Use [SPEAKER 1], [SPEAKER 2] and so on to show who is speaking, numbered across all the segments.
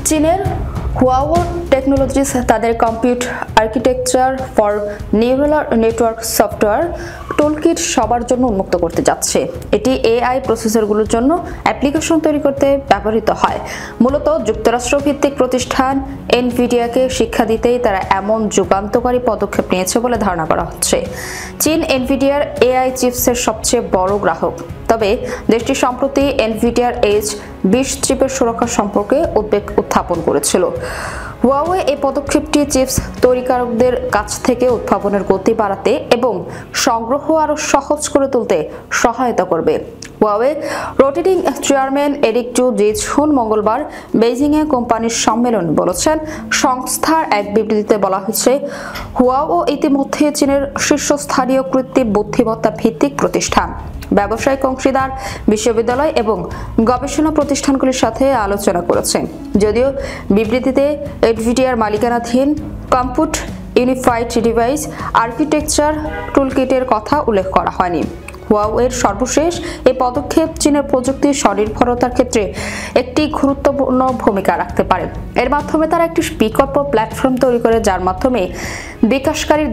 [SPEAKER 1] চীনের Huawei technologies তাদের compute architecture for neural network software toolkit সবার জন্য উন্মুক্ত করতে যাচ্ছে। এটি এআই প্রসেসরগুলোর জন্য অ্যাপ্লিকেশন তৈরি করতে ব্যবহৃত হয়। মূলত যুক্তরাষ্ট্র ভিত্তিক প্রতিষ্ঠান এনভিডিয়াকে শিক্ষা দিতেই তারা এমন যুগান্তকারী পদক্ষেপ নিয়েছে বলে ধারণা করা হচ্ছে। চীন এনভিডিয়ার এআই চিপসের সবচেয়ে বড় গ্রাহক, তবে দেশটি সম্প্রতি এনভিডিয়ার H20 চিপের সুরক্ষা সম্পর্কে উদ্বেগ উত্থাপন করেছিল। হুয়াওয়ে এই পদক্ষেপটি চিপস তৈরিকারকদের কাছ থেকে উদ্ভাবনের গতি বাড়াতে এবং সংগ্রহ আরও সহজ করে তুলতে সহায়তা করবে। হুয়াওয়ে রোটেটিং চেয়ারম্যান এরিক জু জিঝুন মঙ্গলবার বেইজিংয়ে কোম্পানির সম্মেলনে বলেছেন, সংস্থার এক বিবৃতিতে বলা হয়েছে, হুয়াওয়ে ইতিমধ্যে চীনের শীর্ষস্থানীয় কৃত্রিম বুদ্ধিমত্তা ভিত্তিক প্রতিষ্ঠান, ব্যবসায়িক অংশীদার, বিশ্ববিদ্যালয় এবং গবেষণা প্রতিষ্ঠানগুলির সাথে আলোচনা করেছে। যদিও বিবৃতিতে এনভিডিয়ার মালিকানাধীন কম্পিউট ইউনিফাইড ডিভাইস আর্কিটেকচার টুলকিটের কথা উল্লেখ করা হয়নি। হুয়াওয়ের সর্বশেষ এই পদক্ষেপ চীনের প্রযুক্তি স্বনির্ভরতার ক্ষেত্রে একটি গুরুত্বপূর্ণ ভূমিকা রাখতে পারে। এর মাধ্যমে তারা একটি বিকল্প প্ল্যাটফর্ম তৈরি করে, যার মাধ্যমে বিকাশকারীর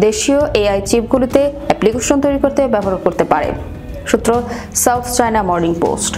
[SPEAKER 1] দেশীয় এআই চিপগুলিতে অ্যাপ্লিকেশন তৈরি করতে ব্যবহার করতে পারে। সূত্র সাউথ চায়না মর্নিং পোস্ট।